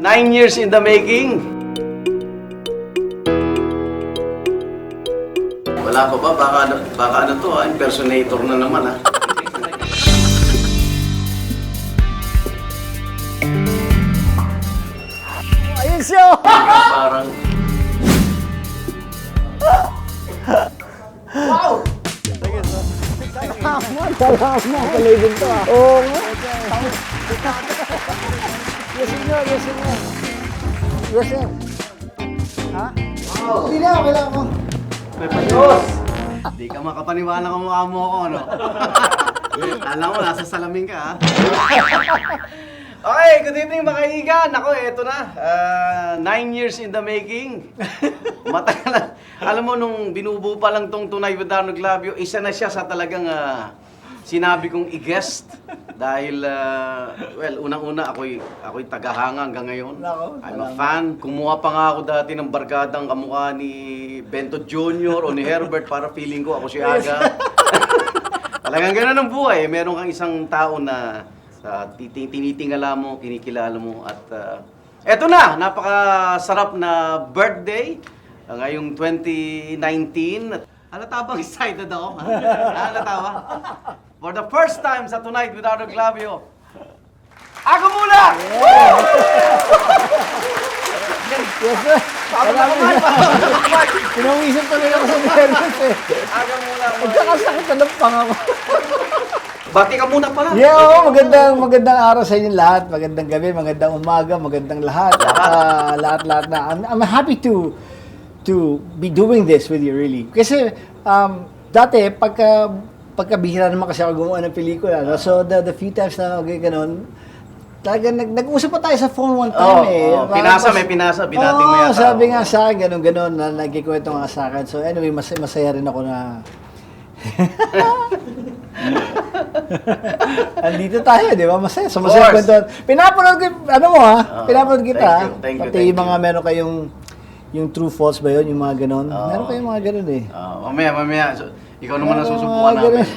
9 years in the making. Wala pa ba? Baka ano to, impersonator na naman ha. Ayun siya! Parang... Wow! Salamat! Kalibin to ah. Oo nga. Yes, sir. Yes, sir. Yes, sir. Ha? Wow! Hindi na, kailangan ko. Ayos! Di ka makapaniwala kung mukha mo ako, ano? Alam mo, nasa salamin ka, ha? Okay, good evening mga kaibigan. Ako, eto na. 9 years in the making. Matagal na. Alam mo, nung binubuo pa lang tong Tunay with Darno Glavio, isa na siya sa talagang sinabi kong i-guest. Dahil, well, unang-una, ako'y tagahanga hanggang ngayon. I'm a fan. Kumuha pa nga ako dati ng barkadang kamukha ni Bento Jr. o ni Herbert para feeling ko ako si Aga. Talagang ganun ang buhay. Meron kang isang tao na tinitingala mo, kinikilala mo. At eto na, napakasarap na birthday ngayong 2019. Halata bang excited ako? Halata ba? For the first time sa Tonight with Darno Glavio, Aga muna! Yes, sir. Pinawisip tuloy ako sa nervous eh. Aga muna. Magkakasakit na pang ako. Bati ka muna pala. Yeah, oo, magandang araw sa inyo lahat. Magandang gabi, magandang umaga, magandang lahat. Lahat na. I'm happy to be doing this with you really. Kasi dati pagkabihira naman kasi ako gumawa ng pelikula, no? So the few times na ganun, talagang nag-usap pa tayo sa phone one time May pinasa, binating mo yata. Sabi nga sa akin, ganun, na nagkikwento nga sa akin. So anyway, masaya rin ako na andito tayo, di ba? Masaya. So masaya kwento. Pinapanood ko, pinapanood kita. Thank you. Pati yung mga meron kayong yung true false ba yun? Yung mga ganun. Meron kayong mga ganun eh. Mamaya. So, ikaw naman ang susubukan namin.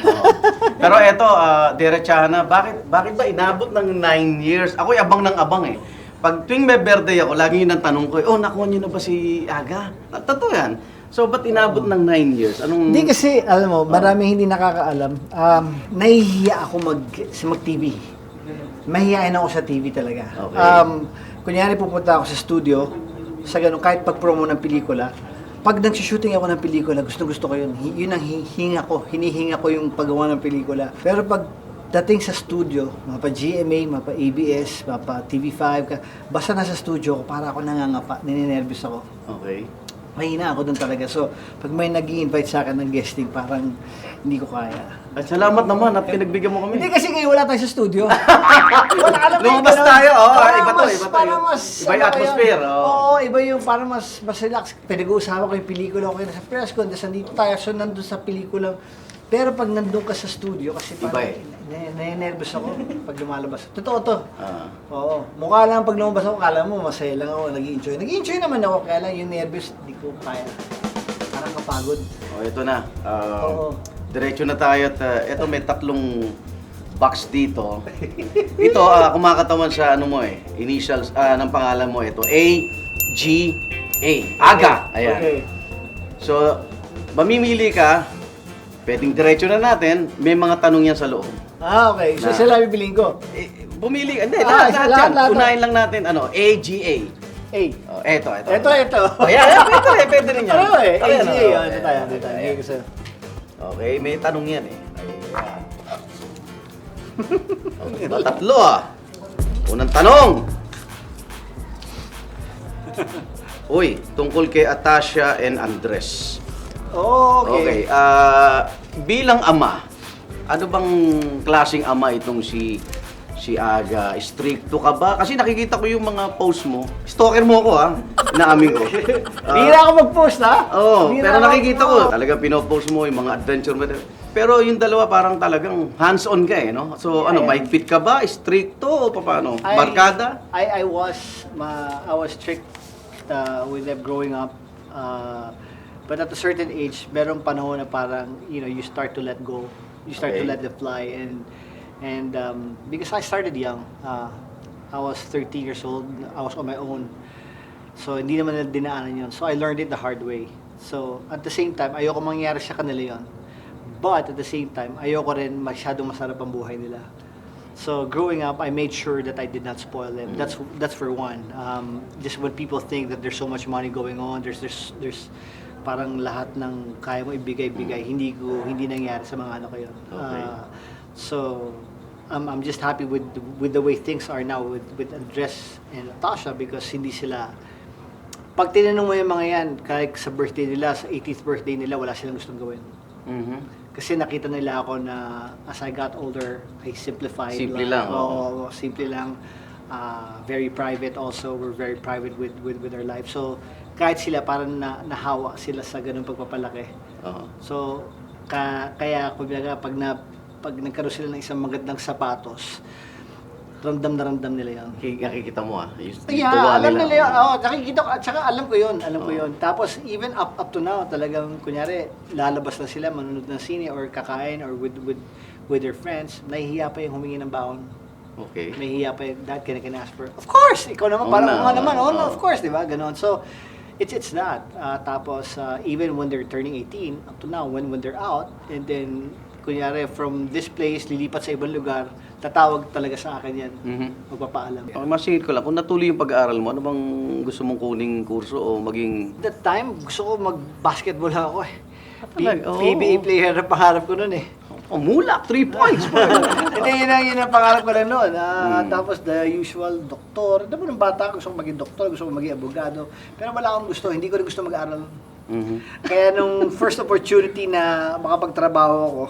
Pero eto, diretsahan na. Bakit ba inabot ng 9 years? Ako'y abang ng abang eh. Pag tuwing may birthday ako, lagi yun ang tanong ko, nakuha niyo na ba si Aga? Totoo yan. So, ba't inabot ng 9 years? Hindi kasi, alam mo, maraming hindi nakakaalam. Nahihiya ako mag-TV. Mahihiyain ako sa TV talaga. Okay. Kunyari pupunta ako sa studio, sa ganun, kahit pag-promo ng pelikula, pag nag-shooting ako ng pelikula, gusto ko yun. Yun ang hinihinga ko yung paggawa ng pelikula. Pero pag dating sa studio, mapa GMA, mapa ABS, mapa TV5, basta nasa studio ko, para ako nangangapa, ninenervous ako. Okay. Mahina ako doon talaga. So, pag may nag-i-invite sa akin ng guesting, parang hindi ko kaya. At salamat naman at pinagbigyan mo kami. Hindi kasi ngayon wala tayo sa studio. Lumabas tayo, iba to. Iba yung atmosphere. Oo, iba yung parang mas relax. Pinag-uusapan ko yung pelikula ko sa press con, tapos nandito tayo, so nandun sa pelikula. Pero pag nandun ka sa studio, kasi parang nervous ako pag lumalabas. Totoo to. Oo. Mukha lang pag lumabas ako, kala mo masaya lang ako, nag-i-enjoy. Nag-i-enjoy naman ako, kaya lang yung nervous, hindi ko kaya. Parang kapagod. Ito na. Oo. Diretso na tayo at ito may tatlong box dito. Ito, kumakatawan sa initials ng pangalan mo. Ito, A-G-A. Aga. Ayan. Okay. So, mamimili ka, pwedeng diretso na natin, may mga tanong yan sa loob. Okay. So, sila bibiling ko. Bumili ka. Hindi, lahat yan. Unahin lang natin, A-G-A. A. Ito. Ito. Ayan, pwede rin yan. Pareho eh. Ayan, AGA. Ito tayo. Ayan. Okay, may tanong yan eh. Okay, tatlo Unang tanong. Uy, tungkol kay Atasha and Andres. Okay. Bilang ama, ano bang klaseng ama itong si Aga? Stricto ka ba? Kasi nakikita ko yung mga post mo. Stalker mo ako inaamin ko. Hindi na ako mag-post Pero nakikita ko. Talagang pinopost mo yung mga adventure mo. Pero yung dalawa parang talagang hands-on ka no? So mahigpit ka ba? Stricto o paano? Barkada? I was strict with them growing up. But at a certain age, merong panahon na parang, you start to let go. You start to let them fly. And because I started young, I was 13 years old. I was on my own. So, hindi naman nila dinaanan yun. So, I learned it the hard way. So, at the same time, ayoko mangyari sa kanila yun. But, at the same time, ayoko rin masyadong masarap ang buhay nila. So, growing up, I made sure that I did not spoil them. That's for one. Just when people think that there's so much money going on, there's parang lahat ng kaya mo ibigay-bigay, hindi nangyari sa mga anak ko yun. Okay. So, I'm just happy with the way things are now with Andres and Natasha because hindi sila. Pag tinanong mo yung mga yan, kahit sa birthday nila, sa 80th birthday nila, wala silang gustong gawin. Kasi nakita nila ako na as I got older, I simplified. Simple lang. Oo, simple lang. Very private also. We're very private with our life. So, kahit sila parang nahawa sila sa ganung pagpapalaki. So, kaya kumbaga pag nagkaroon sila ng isang magandang sapatos, ramdam na ramdam nila yan. Nakikita mo yung Yeah, tuwa alam nila yun. nila. Oo, nakikita ko. At saka alam ko yun. Tapos even up to now, talagang kunyari, lalabas na sila, manunod ng sine or kakain or with their friends, nahihiya pa yung humingi ng baon. Okay. Nahihiya pa yung, Dad, can I ask for? Of course! Ikaw naman, parang naman. Of course, di ba? Ganon. So, it's that. Tapos, even when they're turning 18, up to now, when they're out, and then, kunyari, from this place, lilipat sa ibang lugar, tatawag talaga sa akin yan. Magpapaalam. Okay, masingit ko lang, kung natuloy yung pag-aaral mo, ano bang gusto mong kuning kurso o maging... That time, gusto ko mag-basketball lang ako eh. Talaga? Oo. PBA player na pangarap ko noon eh. Mulak, 3 points! Hindi, yun ang pangarap ko lang noon. Tapos the usual doktor. Diba nung bata, gusto ko maging doktor, gusto ko maging abogado. Pero wala akong gusto, hindi ko rin gusto mag-aaral. Kaya nung first opportunity na makapagtrabaho ako,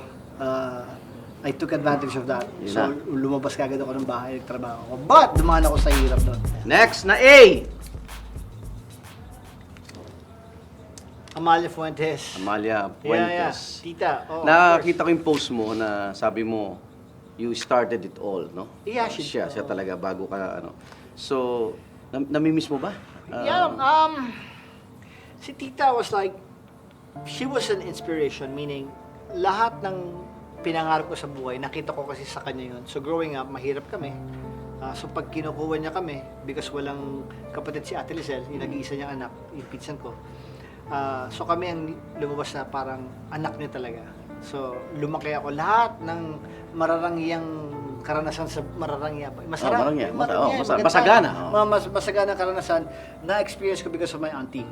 I took advantage of that. Yun So, na. lumabas kagad ako ng bahay, nagtrabaho ako. But, dumaan ako sa hirap doon. Next na A! Amalia Fuentes. Amalia Yeah. Fuentes. Tita. Oh, Nakakita ko yung post mo na sabi mo, you started it all, no? Yeah, Siya talaga bago ka, ano. So, namimiss mo ba? Si Tita was like, she was an inspiration, meaning, lahat ng pinangarap ko sa buhay, nakita ko kasi sa kanya yun. So growing up, mahirap kami. So pag kinukuha niya kami, because walang kapatid si Ate Lizelle, yung nag-iisa niyang anak, yung pinsan ko. So kami ang lumabas na parang anak niya talaga. So lumaki ako. Lahat ng mararangyang karanasan sa mararangya. Masarap. Masagana. Masagana karanasan na-experience ko because of my auntie.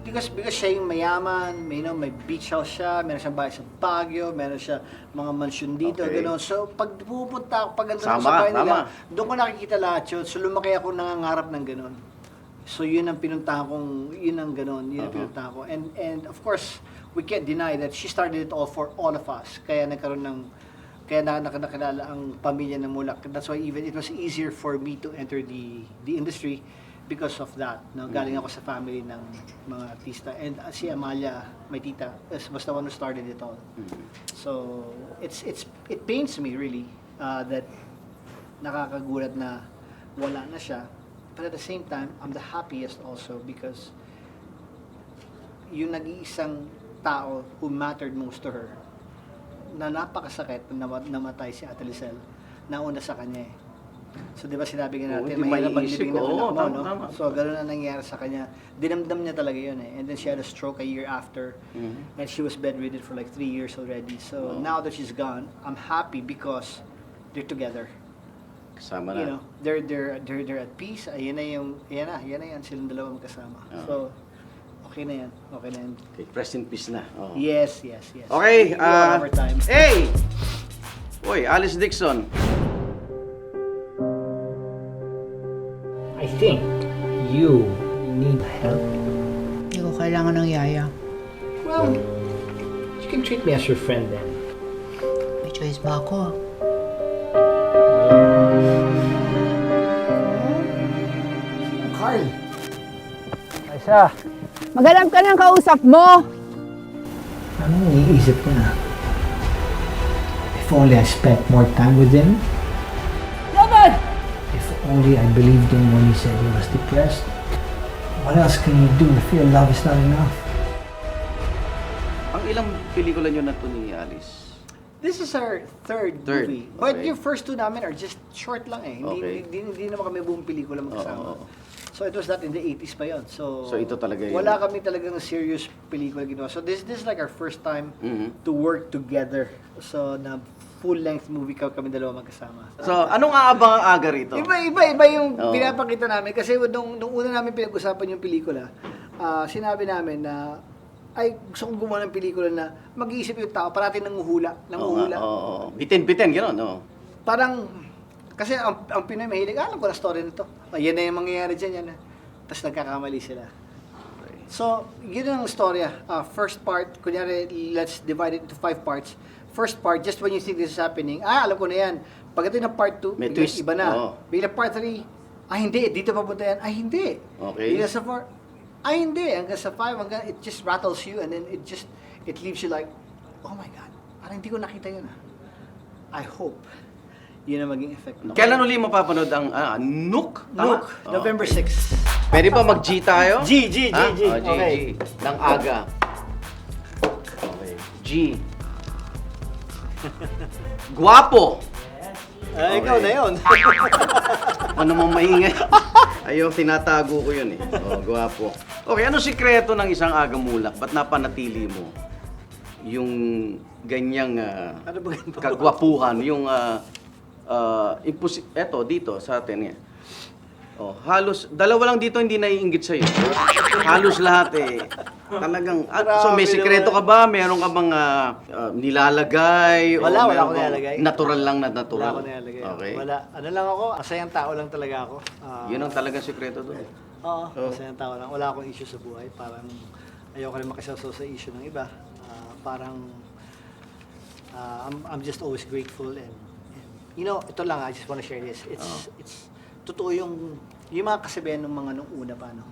Because siya yung mayaman, may beach house siya, meron siyang bahay sa Baguio, meron siya mga mansion dito, gano'n. So, pag pupunta ako, pag ganda sa bahay nila, doon ko nakikita lahat yun. So, lumaki ako nangangarap ng gano'n. So, yun ang pinuntahan kong, yun ang gano'n, yun ang pinuntahan ko. And of course, we can't deny that she started it all for all of us. Kaya nakilala ang pamilya ng Mulak. That's why even it was easier for me to enter the industry because of that. No? Galing ako sa family ng mga artista. And si Amalia, my tita, was the one who started it all. So, it pains me really that nakakagulat na wala na siya. But at the same time, I'm the happiest also because yung nag-iisang tao who mattered most to her, na napakasakit na namatay si Ate Lizelle, nauna sa kanya eh. So, di ba sinabi nga natin, mahirap maglibing ng anak mo, no? So, gano'n na nangyari sa kanya. Dinamdam niya talaga yun eh. And then she had a stroke a year after. And she was bedridden for like 3 years already. So, now that she's gone, I'm happy because they're together. Kasama na. You know, they're at peace. Yan na yan, silang dalawa magkasama. So, okay na yan. Okay, Rest in peace na. Yes. Okay, overtime. hey! Uy, Alice Dixon. I think you need help. Hindi ko kailangan ng yaya. Well, you can treat me as your friend then. May choice ba ako? Carl. Aisha. Maghanap ka ng kausap mo. Anong iniisip ko na? If only I spent more time with him. Robert! If only I believed him when he said he was depressed. What else can you do if your love is not enough? Ang ilang pelikula nyo na to ni Alice? This is our third Third, movie. But okay. yung first two namin are just short lang eh. Okay. Hindi naman kami buong pelikula magkasama. Oo. So it was not in the 80s pa yun. So ito talaga yun. wala kami talagang serious pelikula ginawa. So this is like our first time Mhm. to work together. So na full-length movie kami dalawa magkasama. So, anong aabang ang aga rito? Iba yung Oo. pinapakita namin. Kasi nung una namin pinag-usapan yung pelikula, sinabi namin na ay gusto kong gumawa ng pelikula na mag-iisip yung tao, parati nanguhula. Oo nga, oo. Bitin-bitin, gano'n, no? Parang, kasi ang Pinoy mahilig, alam ko na story nito. Yan na yung mangyayari dyan, yan na. Tapos nagkakamali sila. So, yun ang storya. First part, kunyari, let's divide it into 5 parts. First part, just when you think this is happening, alam ko na yan. Pagdating ng part 2, May twist. iba na. Oo. Bigla part 3, hindi, dito papunta yan. Hindi. Okay. Bigla sa 4, hindi. Hanggang sa 5, it just rattles you and then it leaves you like, oh my God, parang hindi ko nakita yun. I hope yun ang maging effect. Kailan uli mapapanood ang Nook? Tama? Look, November 6. Pwede ba mag-G tayo? G, G, G, Ha? G. Oh, G, Okay. G. Ng aga. Okay. G. Guwapo. Ikaw na yun. Ano mong maingay? Ayaw, tinatago ko yun eh. Oh, guwapo. Okay, ano sikreto ng isang aga mulak? Ba't napanatili mo yung ganyang Ano ba ganito? kagwapuhan? Yung eto, dito sa atin yan. Oh, halos, dalawa lang dito hindi naiinggit sa'yo. Halos lahat eh. Talagang, so may Grabe sikreto ka ba? Meron ka bang nilalagay? Wala meron akong bang nilalagay. Natural lang na Wala natural? ako nilalagay. Okay. Wala. Ano lang ako, asayang tao lang talaga ako. Yun ang talagang sikreto doon. Oo, Oh. asayang tao lang. Wala akong issue sa buhay. Parang ayoko rin makisasaw sa issue ng iba. Parang I'm just always grateful and you know, ito lang, I just want to share this. It's totoo yung mga kasabihan ng mga nung una pa, no?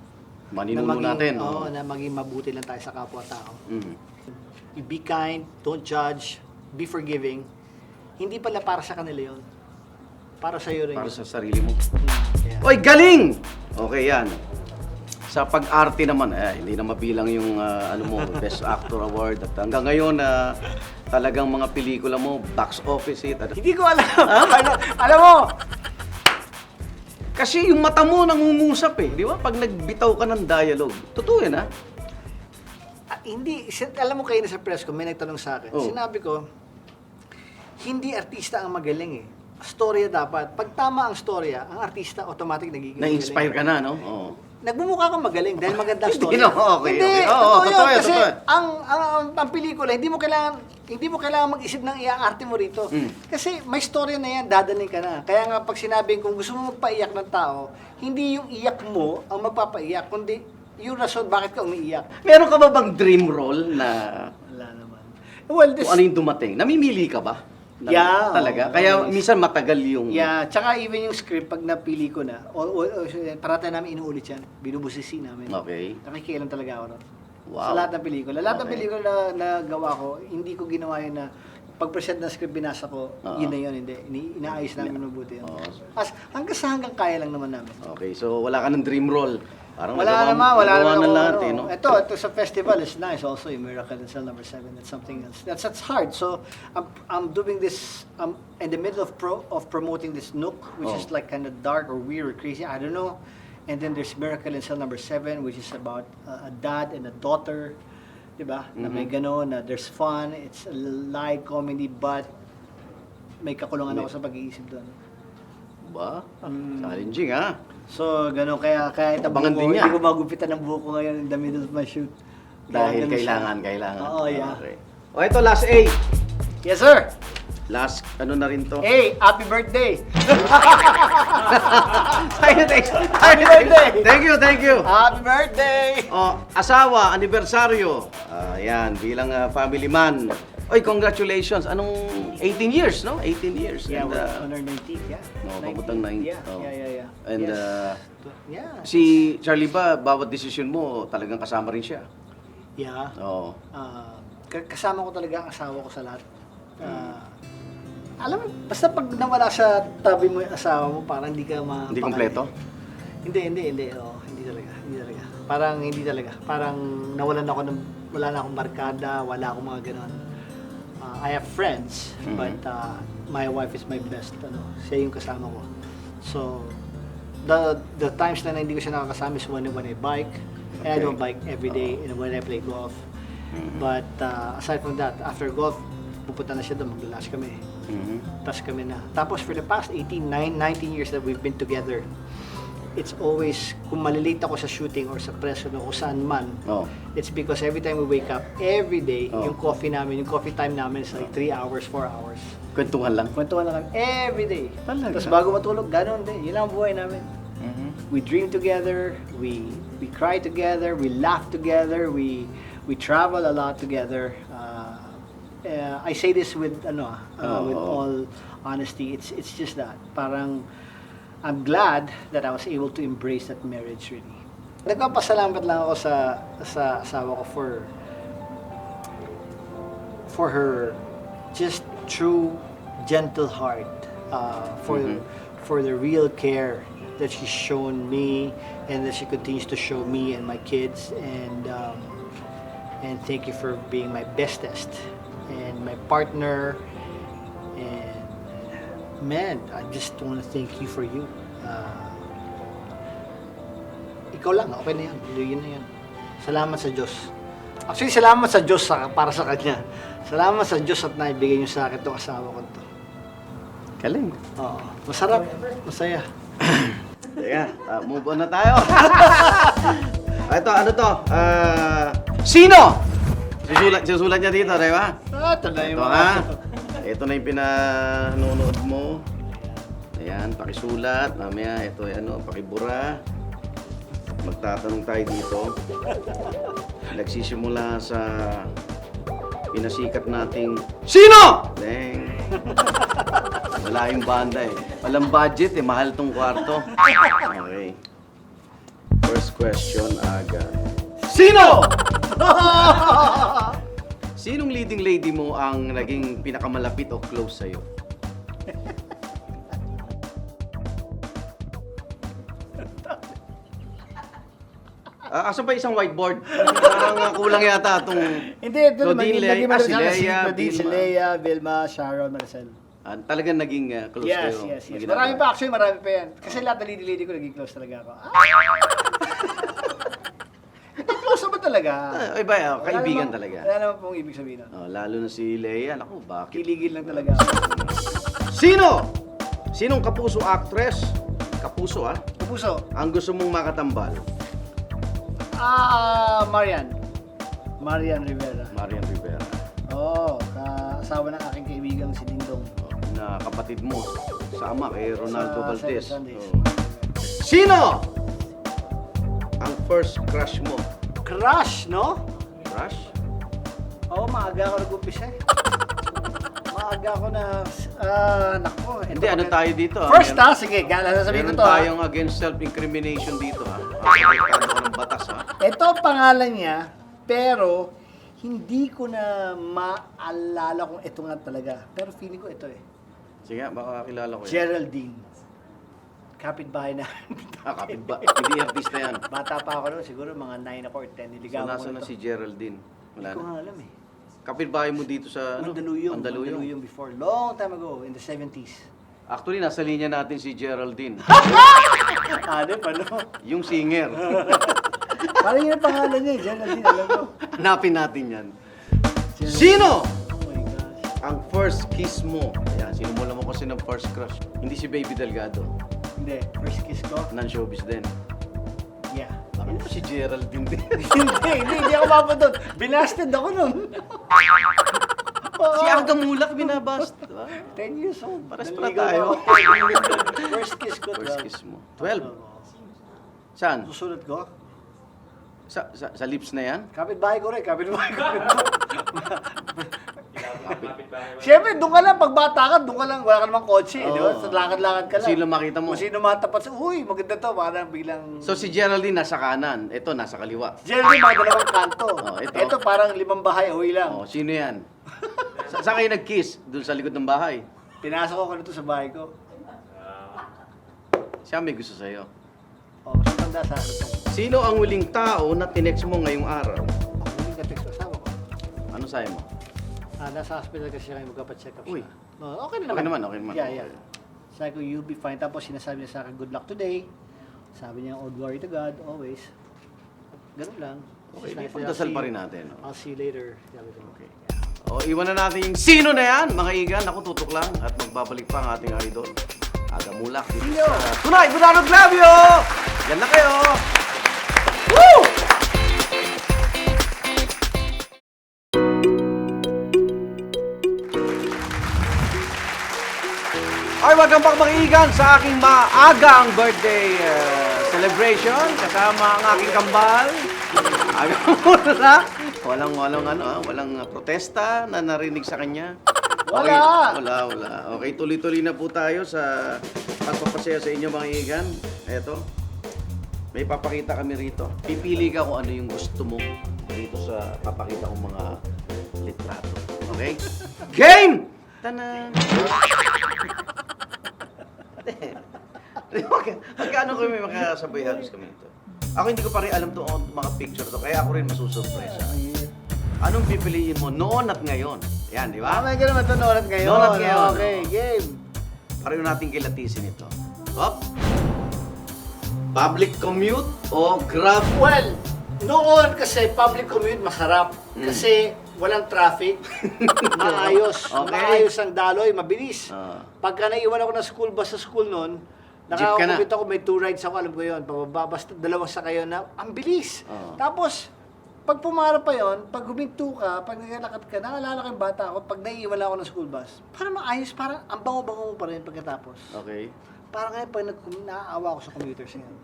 Maninuno natin. Oo, na maging mabuti lang tayo sa kapwa-tao. Mm. You be kind, don't judge, be forgiving. Hindi pala para sa kanila yun. Para sa iyo rin. Para yun. sa sarili mo. Yeah. Oy, galing! Okay yan. Sa pag-arte naman, hindi na mabilang yung Best Actor Award. At hanggang ngayon, talagang mga pelikula mo, box office hit. Hindi ko alam. Alam mo, Kasi yung mata mo nangungusap eh, di ba? Pag nagbitaw ka ng dialogue. Totoo yan, ha? hindi, alam mo kayo na sa press ko, may nagtanong sa akin. Oh. Sinabi ko, hindi artista ang magaling eh. Storya dapat. Pag tama ang storya, ang artista automatic nagiging Na-inspire ka magaling. na, no? Oo. Nagmumukha kang magaling dahil maganda ang Hindi, storya. no? Okay, Hindi, okay. Oo, totoo yun. totoo yun, Kasi totoo. ang pelikula, hindi mo kailangan mag-isip ng iaarte mo rito. Mm. Kasi may storya na yan, dadaling ka na. Kaya nga pag sinabing kung gusto mo magpaiyak ng tao, hindi yung iyak mo ang magpapaiyak, kundi yung rason bakit ka umiiyak. Meron ka ba bang dream role na Wala naman. Well, this... kung ano yung dumating? Namimili ka ba? Yeah. Talaga? Kaya minsan matagal yung... Yeah, tsaka even yung script, pag napili ko na, parata namin inuulit yan, binubusisi namin. Okay. Nakikialam talaga ako ron. Wow. Sa lahat ng pelikula. Lahat ng Okay. pelikula na gawa ko, hindi ko ginawa yun na pag-present ng script, binasa ko, Oo. yun na yun, hindi. Inaayos namin mabuti yun. Oo. Hanggang kaya lang naman namin. Okay, so wala ka ng dream role. Parang Wala naman nagawa ako, na lahat eh, no? Ito sa festival is nice also, yung Miracle in Cell Number 7, that's something else. That's hard. So, I'm doing this, in the middle of promoting this Nook, which is like kind of dark or weird or crazy, I don't know. And then there's Miracle in Cell Number 7, which is about a dad and a daughter, diba? Na may ganon, na there's fun, it's a light comedy, but may kakulungan ako sa pag-iisip doon. Ba? Challenging, ha? So, gano'n, kaya ito Abangan buko, din niya. hindi ko magupitan ng buko ngayon in the middle of my shoot. Dahil Kaya ganun siya. kailangan. Oo, yeah. Okay. O, ito, last A. Yes, sir! Last, ano na rin to? Hey, happy birthday! Thank you. Happy birthday! O, asawa, anibersaryo. Yan, bilang family man. Oy, congratulations. Anong 18 years, no? 18 years. Yeah, And, we're on our 19th, yeah. no, papuntang 19th. Yeah, Oh. yeah. And, Yes. Yeah. Si Charlie ba, bawat desisyon mo, talagang kasama rin siya? Yeah. Oo. Kasama ko talaga ang asawa ko sa lahat. Alam mo, basta pag nawala sa tabi mo yung asawa mo, parang hindi ka Hindi kompleto? Hindi. Oo, hindi talaga. Parang hindi talaga. Parang nawalan ako wala na akong barkada, wala akong mga ganon. I have friends, but my wife is my best. Siya yung kasama ko. So, the times na hindi ko siya nakakasama is when I bike. And I don't bike every day and when I play golf. But aside from that, after golf, pupunta na siya doon, maglalas kami. Tapos kami na. Tapos for the past 19 years that we've been together, it's always, kung malilate ako sa shooting or sa press o saan man, it's because every time we wake up, every day, yung coffee time namin is like 3 hours, 4 hours. Kwentuhan lang. Kwentuhan lang kami every day. Talaga? Tapos bago matulog, ganun din. Yun lang ang buhay namin. We dream together, we cry together, we laugh together, we travel a lot together. I say this with with all honesty. It's just that parang I'm glad that I was able to embrace that marriage really. Nagpapasalamat lang ako sa asawa ko for her just true gentle heart, for the real care that she's shown me and that she continues to show me and my kids, and thank you for being my bestest and my partner, and man, I just want to thank you for you. Ikaw lang, okay na yan. Yun na yan. Salamat sa Diyos. Actually, salamat sa Diyos para sa Kanya. Salamat sa Diyos at naibigay niyo sa akin itong asawa ko to. Galing. Oo. Masarap. Masaya. Teka, move on na tayo. Ito, ano to? Sino? Susulat niya dito, di ba? Ito na Ito ha. Ito na yung pinanonood mo. Ayan, pakisulat. Mamaya, ito pakibura. Magtatanong tayo dito. Nagsisimula sa pinasikat nating Sino? Deng. Wala yung banda Walang budget mahal tong kwarto. Okay. First question agad. Sino? Sinong leading lady mo ang naging pinakamalapit o close sa'yo? Asan ba isang whiteboard? Parang kulang yata itong Hindi, ito naman. Naging si Leia, si Leia, Vilma, Sharon, Maricel. talagang naging close Yes, kayo. yes, yes. Maging Marami dalawa. pa, actually, marami pa yan. Kasi lahat ng lady ko, naging close talaga ako. Close naman talaga. Ay ba, kaibigan Wala talaga. Wala naman pong ibig sabihin nun. Lalo na si Leia. Naku, bakit? Kiligin lang talaga ako. Sino? Sinong kapuso actress? Kapuso Puso. ang gusto mong makatambal? Marian. Marian Rivera. Marian Rivera. Oo, asawa ng aking kaibigang si Dingdong. Na kapatid mo. Sama kay Ronaldo Sa Valdez. Sundays. Oo. Sino? Ang first crush mo? Crush, no? Crush? Oo, maaga ako nag-umpisa eh. Maaga ako na, nako. Hindi, ano tayo dito First sige, sasabihin ko Meron to tayong against self-incrimination dito Protektado ko ng batas Ito ang pangalan niya, pero hindi ko na maalala kung ito nga talaga. Pero feeling ko ito eh. Sige, baka kilala ko yan. Geraldine. Kapitbahay na. Kapit ba? Hindi artista yan. Bata pa ako noon, siguro mga 9 ako or 10. So, Niligawan nasa ko na ito. si Geraldine? Wala Hindi ko na. nga alam eh. Kapitbahay mo dito sa Mandaluyong. Mandaluyong. Mandaluyong before. Long time ago, in the 70s. Actually, nasa linya natin si Geraldine. Ano, paano? Yung singer. Parang yun ang pangalan niya, Geraldine, alam ko. Hanapin natin yan. Sino Oh my gosh. ang first kiss mo? Ayan, sinumula mo kasi ng first crush. Hindi si Baby Delgado. Hindi, first kiss ko. Non-showbiz din. Yeah. Bakit mo si Geraldine din? hindi ako mabot doon. Binasted ako nun. si Aga Mulak binabast. Diba? 10 years old. Pares pala Naligaw tayo. ako. First kiss ko. First kiss mo. 12. Saan? Susunod ko? Sa lips na yan? Kapitbahay ko rin. Kapitbahay ko rin. Siyempre, doon ka lang. Pag bata ka, doon ka lang. Wala ka namang kotse. Di ba? Oo. Sa lakad-lakad ka lang. Sino makita mo? Kung sino matapat sa, uy, maganda to. Parang biglang... So si Geraldine nasa kanan, ito nasa kaliwa. Geraldine, mga dalawang kanto. Oh, ito. Ito parang 5 bahay, uwi lang. Oh, sino yan? Saan kayo nag-kiss? Doon sa likod ng bahay. Pinasok ko nito sa bahay ko. Siya may gusto sa'yo. Oh, mas tanda sa ano to. Sino ang huling tao na tinext mo ngayong araw? Ako, hindi ka text asawa ko. Ano sa'yo mo? Nasa hospital kasi siya ngayon, magpapacheck up Uy. siya. No, okay na Okay naman. naman, okay naman. Yeah. Sabi ko, you'll be fine. Tapos sinasabi niya sa akin, good luck today. Sabi niya, all glory to God, always. Ganun lang. Okay, She's nice. pagdasal I'll pa see rin you. natin. No? I'll see you later. Sabi ko, okay. O, iwan na natin yung sino na yan, mga igan. Ako tutok lang at magbabalik pa ang ating idol. Aga Mulak dito sa Tunay Budano Glavio! Yan na kayo! Woo! Ay, welcome back mga igan sa aking maagang birthday celebration kasama ang aking kambal. Aga Mulak. Walang protesta na narinig sa kanya. Okay, Wala. wala. Okay, tuloy-tuloy na po tayo sa pagpapasaya sa inyo mga igan. Eto, may papakita kami rito. Pipili ka kung ano yung gusto mo dito sa papakita kong mga litrato. Okay? Game! Tanan! Magkano kami makasabay halos kami ito? Ako hindi ko pa rin alam to mga picture to, kaya ako rin masusurpresa. Anong pipiliin mo noon at ngayon? Yan, di ba? May ganun ito noon at ngayon. Noon at ngayon. Okay, game. Pareho natin kilatisin ito. Hop! Public commute o grab? Well, noon kasi public commute masarap. Kasi walang traffic. Maayos. Okay. Maayos ang daloy, mabilis. Ah. Pagka naiwan ako ng school bus sa school noon, Jeep ka na. nakakakumit ako, may 2 rides ako, alam ko yun. Pababa, basta dalawang sakayon na, ang bilis. Ah. Tapos, pag pumarap pa yun, pag huminto ka, pag naglalakad ka, naalala ko yung bata ako, pag naiiwan ako ng school bus, parang maayos, parang ang bango-bango mo pa rin pagkatapos. Okay. Parang ngayon, pag naaawa ako sa commuters ngayon.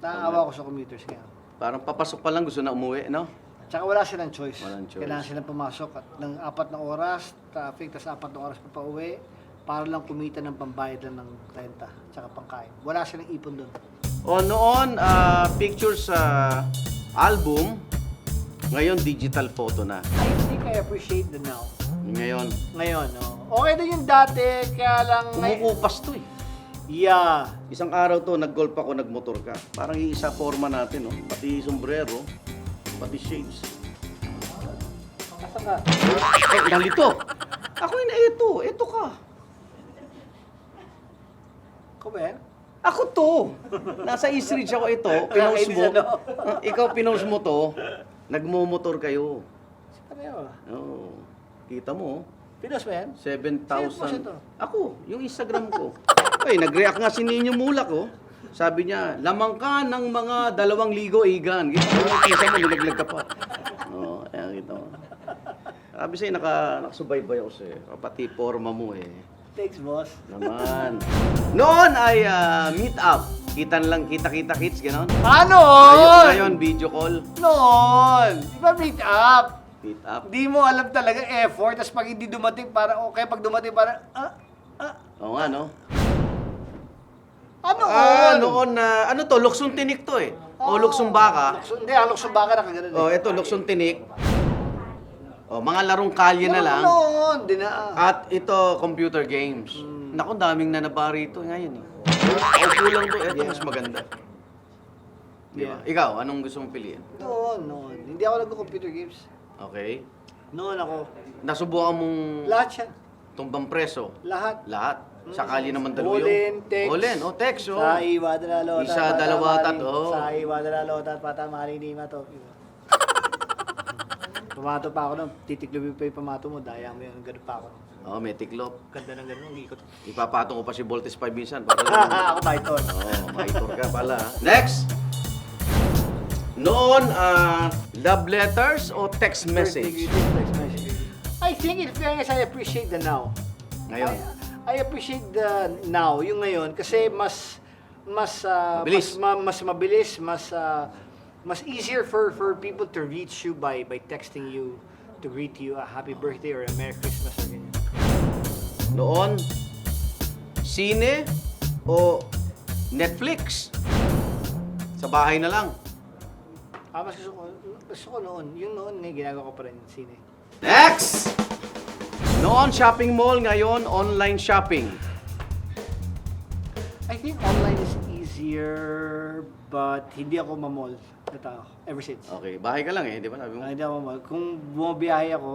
Naaawa ako sa commuters ngayon. Parang papasok pa lang gusto na umuwi, no? Tsaka wala silang choice. Walang choice. Kailangan silang pumasok at ng 4 na oras, traffic, tapos 4 na oras pa pauwi, para lang kumita ng pambayad lang ng renta, tsaka pangkain. Wala silang ipon doon. O noon, picture sa album, ngayon digital photo na. I think I appreciate the now. Ngayon, Ngayon, okay din yung dati, kaya lang... kumukupas to eh. Yeah. Isang araw to, nag-golf ako, nagmotor ka. Parang iisa forma natin, no? Pati sombrero, pati shades. Asa ka? Nalito! Ako yun, ito ka. Ako ba yan? Ako to. Nasa East Ridge ako ito. Pinost mo. Ikaw pinost mo to. Nagmumotor kayo. Si pareho. Oo. Kita mo, Pinos ba yan? 7,000. Sino po ito? Ako, yung Instagram ko. Ay, nag-react nga si Ninyo Mulak, oh. Sabi niya, lamang ka ng mga 2,000 igan. Kita mo, kisa mo, nilaglag ka pa. Oo, ayan, kita mo. Sabi sa'yo, nakasubaybay ako sa'yo. Pati forma mo eh. Thanks, boss. Naman. Noon ay meet up. Kita-kita kits, gano'n. Ano? Ngayon, video call. Noon! Di ba meet up? Meet up. Di mo alam talaga effort, tapos pag hindi dumating, parang okay, pag dumating, parang, Oo nga, no? ano Noon na, ano to, luksong tinik to eh. O luksong baka. Hindi, ang luksong baka nakagano'n O, ito, luksong tinik. O, mga larong kalye na lang. Noon, di na. At ito, computer games. Naku, daming nanabari ito ngayon eh. Opo lang to, ito mas maganda. Di ba? Ikaw, anong gusto mong piliin? Noon. Hindi ako nag-computer games. Okay. Noon ako. Nasubukan mong Lahat siya. tumbang preso. Lahat. Lahat. Sakali naman dalawa yun. Ulin, text. Ulin, o text, o. Sa iwa, dalalotat. Isa, dalawa, tatlo. Sa iwa, dalalotat, pata, marinima to. Pamato pa ako nun. Titiklubin pa yung pamato mo. Daya mo yun. Ganun pa ako. Oo, may tiklop. Ganda ng ganun. Ang ikot. Ipapatong ko pa si Voltes 5 minsan. Para Ako Python. Oo, maitor ka pala. Next! Noon, love letters o text message? Text message. I think in fairness, I appreciate the now. Ngayon. I appreciate the now, yung ngayon, kasi mas Mabilis. mas mabilis, mas easier for people to reach you by texting you to greet you a happy birthday or a Merry Christmas or ganyan. Noon, sine o Netflix? Sa bahay na lang. Mas gusto ko noon. Yung noon, ginagawa ko pa rin sine. Next! Noon, shopping mall. Ngayon, online shopping. I think online is easier, but hindi ako mamall. na tao. Ever since. Okay, bahay ka lang eh, di ba? Sabi mo? Hindi ako kung bumabiyahe ako,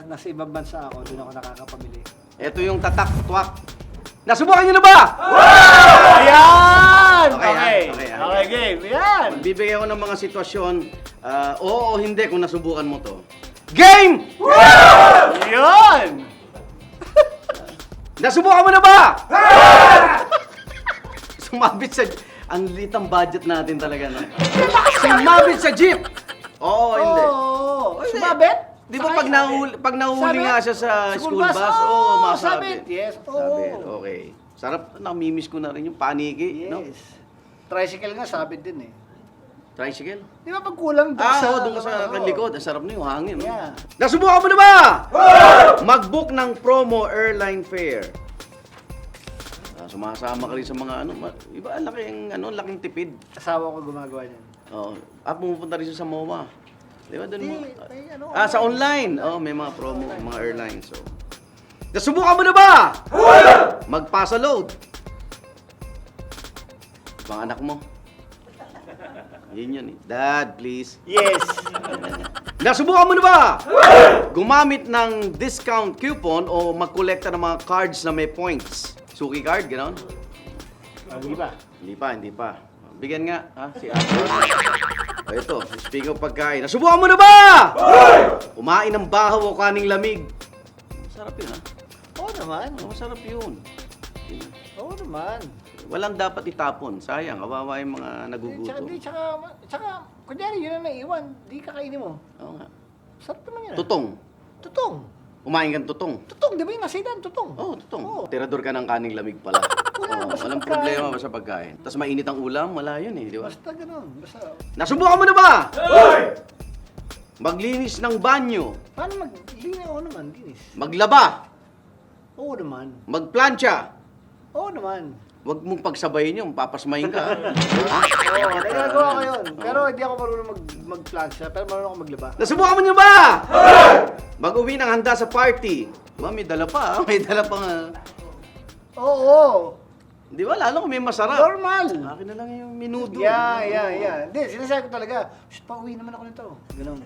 nasa ibang bansa ako, doon ako nakakapamili. Ito yung tatak-twak. Nasubukan nyo na ba? Ayan! Okay, Okay, okay. okay, game. Ayan! Bibigyan ko ng mga sitwasyon, oo o hindi kung nasubukan mo to. Game! Ayan! Nasubukan mo na ba? Sumabit sa... Ang litang budget natin talaga, no? Sumabit sa jeep! Oo, hindi. Oo! Hindi. Sumabit? Di ba pag nahuli nga siya sa school bus, Oo, masabit. sabit. Yes, oo. Sabit, okay. Sarap, namimiss ko na rin yung paniki, no? Yes. Tricycle nga, sabit din eh. Tricycle? Di ba pag kulang doon Doon ka sa likod. Ang sarap na yung hangin, no? Yeah. Nasubukan mo na ba? Mag-book ng promo airline fare. Sumasama ka rin sa mga iba laking tipid. Asawa ko gumagawa niyan. Pumupunta rin siya sa MOA. Di ba doon mo? may ano, Sa online. May mga promo, mga airlines. So. Nasubukan mo na ba? Magpasa load. Mga anak mo. Yun eh. Dad, please. Yes! Nasubukan mo na ba? Gumamit ng discount coupon o magkolekta ng mga cards na may points. Suki card, gano'n? Hindi pa. Hindi pa. Bigyan nga, ha? Si Ate. Ito, speaking of pagkain. Nasubukan mo na ba? Kumain ng bahaw o kaning lamig. Masarap yun, ha? Oo naman. Masarap yun. Oo naman. Walang dapat itapon. Sayang, kawawa yung mga nagugutom. Tsaka, kunyari yun ang naiwan, di kakainin mo. Oo nga. Sarap naman yan. Tutong. Tutong. Kumain kang tutong. Tutong, di ba yung nasa ilan? Tutong. Tutong. Oo. Tirador ka ng kaning lamig pala. Basta Walang pagkain. problema basta pagkain. Tapos mainit ang ulam, wala yun eh, di ba? Basta ganun. Basta, Nasubukan mo na ba? Maglinis ng banyo. paano maglinis? Oo naman, linis. Maglaba. Oo naman. Magplancha. Oo naman. Huwag mong pagsabayin yung papasmahin ka. Oo, nagagawa ko yun. Pero hindi ako marunong mag-plancha, pero marunong ako maglaba. Nasubukan mo niyo ba? Mag-uwi ng handa sa party. Diba, may dala pa. May dala pa nga. Oo. Di ba, lalo kung may masarap. Normal. Akin na lang yung minudo. Yeah. Hindi, sinasabi ko talaga, shit, pauwi naman ako nito. Ganun.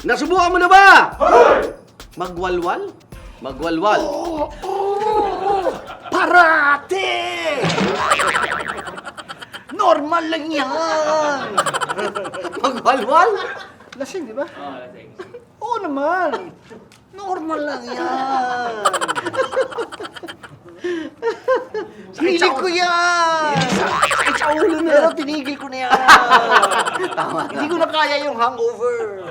Nasubukan mo na ba? Magwalwal? Magwalwal. Parate! Normal lang yan! Magwalwal? Lasing, di ba? Oo, lasing. Oo naman. Normal lang yan. Hilig ko yan! Sakit sa ulo na. Pero tinigil ko na yan. Tama. Hindi ko na kaya yung hangover.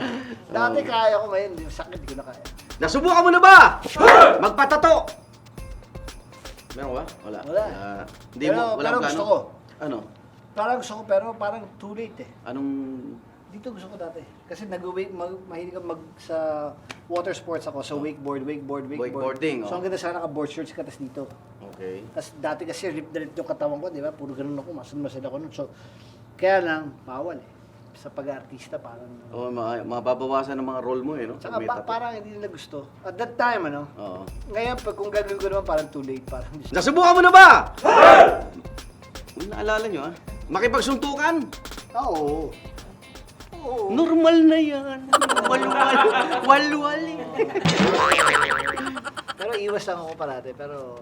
Dati kaya ko, ngayon yung sakit, hindi ko na kaya. Nasubukan mo na ba? Magpatato. Meron ba? Wala. Wala. Hindi Pero- mo, walang pero plano? gusto ko. Ano? Parang gusto ko, pero parang too late eh. Anong... Dito gusto ko dati. Kasi mahilig ako sa water sports ako. So wakeboard. Wakeboarding, So ang ganda sana naka-board shorts ka, tas dito. Okay. Tapos dati kasi rip na rip yung katawan ko, di ba? Puro ganun ako, masan ako nun. So, kaya lang, bawal eh. Sa pag-artista, parang... Mababawasan ng mga role mo eh, no? Tsaka Pag may tato. parang hindi nila gusto. At that time, ano? Oo. Ngayon, kung gagawin ko naman, parang too late. Parang Nasubukan mo na ba? Kung naalala nyo, makipagsuntukan? Oo. Oo. Normal na yan. Walwal. Pero iwas lang ako parate, pero...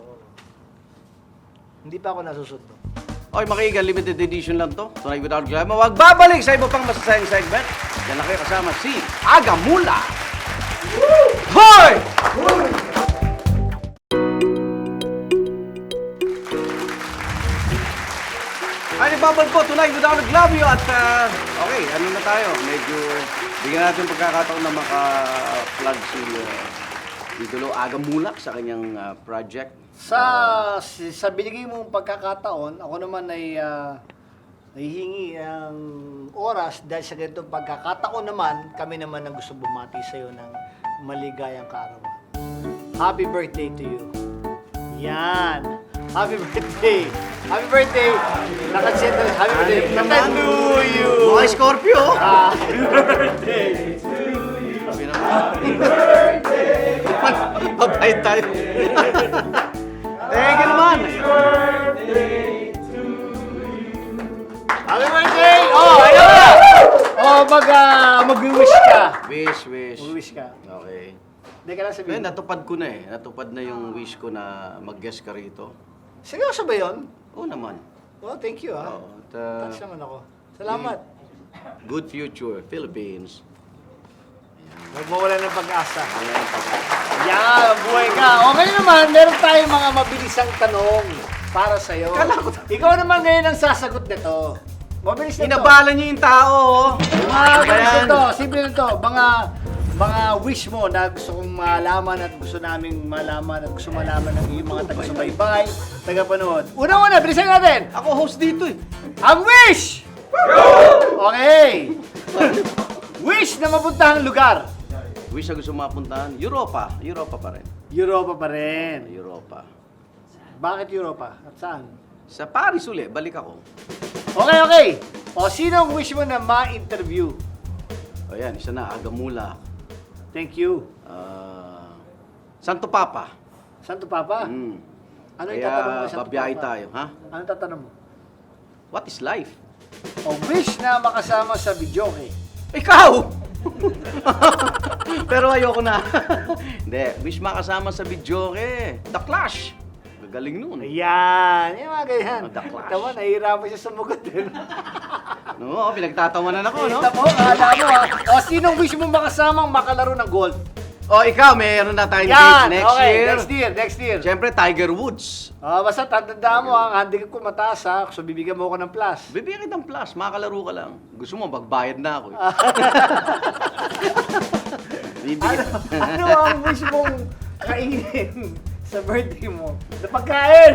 Hindi pa ako nasusunod. Okay, makikigan, limited edition lang to. Tonight Without Glamour. Magbabalik sa iba pang masasayang segment. Yan na kayo kasama si Agamula. Hoy! Ay, nababal po, Tonight Without Glamour. At, okay, ano na tayo? Medyo, bigyan natin pagkakataon na maka-plug si Idolo Agamula sa kanyang project. Sa binigay mong pagkakataon, ako naman ay nahihingi ang oras dahil sa ganitong pagkakataon naman, kami naman ang gusto bumati sa iyo ng maligayang kaarawan. Happy birthday to you. Yan. Happy birthday. Happy birthday. Nakaset na. Happy birthday. naman. To you. Mga Scorpio! Happy birthday. Sabi naman. Mabait tayo. Thank you naman. Happy birthday! Oh, ayun na! mag-wish ka. Wish. Mag-wish ka. Okay. Hindi ka lang Eh, sabihin. natupad ko na eh. Natupad na yung wish ko na mag-guest ka rito. Seryoso ba yun? Oo naman. Oh, thank you ha. Oo, at, Touch naman ako. Salamat. good future, Philippines. Huwag mawala ng pag-asa. Ayan. Yan, buhay ka. O ngayon naman, meron tayong mga mabilisang tanong para sa'yo. Ikaw naman ngayon ang sasagot nito. Mabilis na to. Inabala niyo yung tao, oh. Mabilis na Ayan. to. Simple na to. Mga wish mo na gusto kong malaman at gusto naming malaman at gusto malaman ng iyong mga taga-subaybay, taga-panood. Una-una, bilisan natin. Ako host dito eh. Ang wish! Okay. Wish na mapuntahang lugar. Wish na gusto mapuntahan. Europa. Europa pa rin. Europa pa rin. Europa. Bakit Europa? At saan? Sa Paris uli, balik ako. Okay. O, sino ang wish mo na ma-interview? O yan, isa na, Agamula. Thank you. Santo Papa. Santo Papa? Mm. Ano yung tatanong mo Kaya kay Santo babiyahe Papa? tayo, ha? Ano tatanong mo? What is life? O, wish na makasama sa videoke. Ikaw! Pero ayoko na. Hindi, wish makasama sa videoke. The Clash. Gagaling nun. Ayan. Yung mga ganyan. The Clash. Tama, nahihirapan siya sumagot din. No, pinagtatawanan ako, no? Kita mo, kala mo ha. O, sinong wish mo makasamang makalaro ng golf? O, ikaw, meron na tayong Yan! date next Okay, year. next year. Siyempre, Tiger Woods. Basta tandaan mo, ang handicap ko mataas ha. So, bibigyan mo ako ng plus. Bibigyan kitang plus, makakalaro ka lang. Gusto mo, magbayad na ako. Bibigyan. Ano ang wish mong kainin sa birthday mo? Sa pagkain!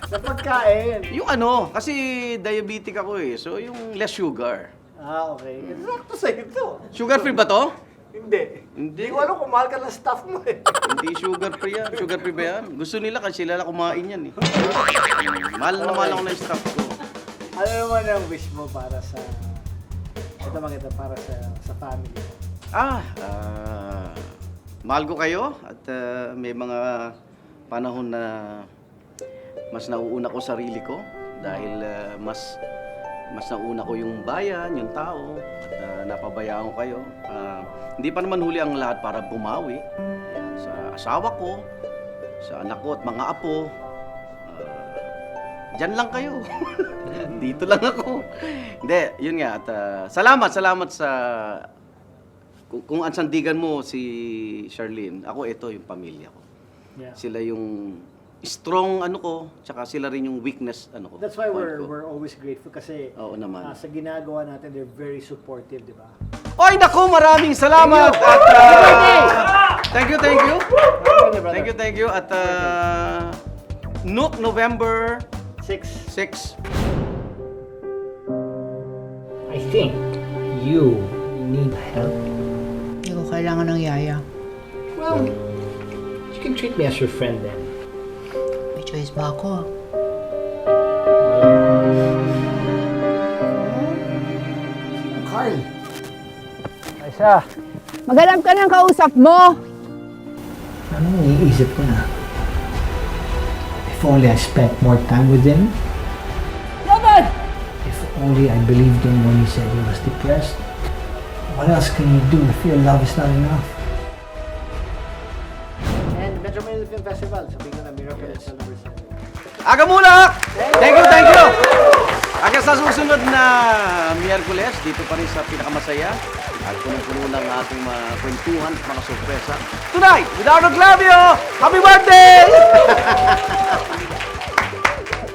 Sa pagkain. Yung ano, kasi diabetic ako eh. So, yung less sugar. Okay. Sakto sa'yo ito. Sugar free ba to? Hindi. Hindi. Hindi ko alam kung mahal ka ng staff mo eh. Hindi sugar free yan. Sugar free ba yan? Gusto nila kasi sila lang kumain yan eh. Mahal na mahal ako ng staff ko. Ano naman ang wish mo para sa... Ito maganda para sa family mo. Mahal ko kayo at may mga panahon na mas nauuna ko sarili ko dahil mas nauna ko yung bayan, yung tao at napabayaan ko kayo. Hindi pa naman huli ang lahat para bumawi. Yan, sa asawa ko, sa anak ko at mga apo. Diyan lang kayo. Dito lang ako. Hindi, yun nga. At salamat sa... Kung ang sandigan mo si Charlene, ako ito yung pamilya ko. Yeah. Sila yung strong ano ko, tsaka sila rin yung weakness ano ko. That's why point ko. we're always grateful kasi Oo naman. sa ginagawa natin, they're very supportive, di ba? Oy, naku, maraming salamat! At, thank you. Thank you. At Nook, November 6. I think you need help. Hindi ko kailangan ng yaya. Well, you can treat me as your friend then. May choice ba ako? Carl! Aisha, Maghanap ka ng kausap mo. anong iniisip ko na? If only I spent more time with him. Robert! If only I believed him when he said he was depressed. What else can you do if your love is not enough? And Metro Manila Film Festival, sabihin ko na Miracle and Celebration. Agamula! Thank you! Hanggang sa susunod na Miyerkules, dito pa rin sa pinakamasaya at punong-puno ng ating mga kwentuhan at mga sorpresa. Tonight, with Arno Glavio! Happy birthday!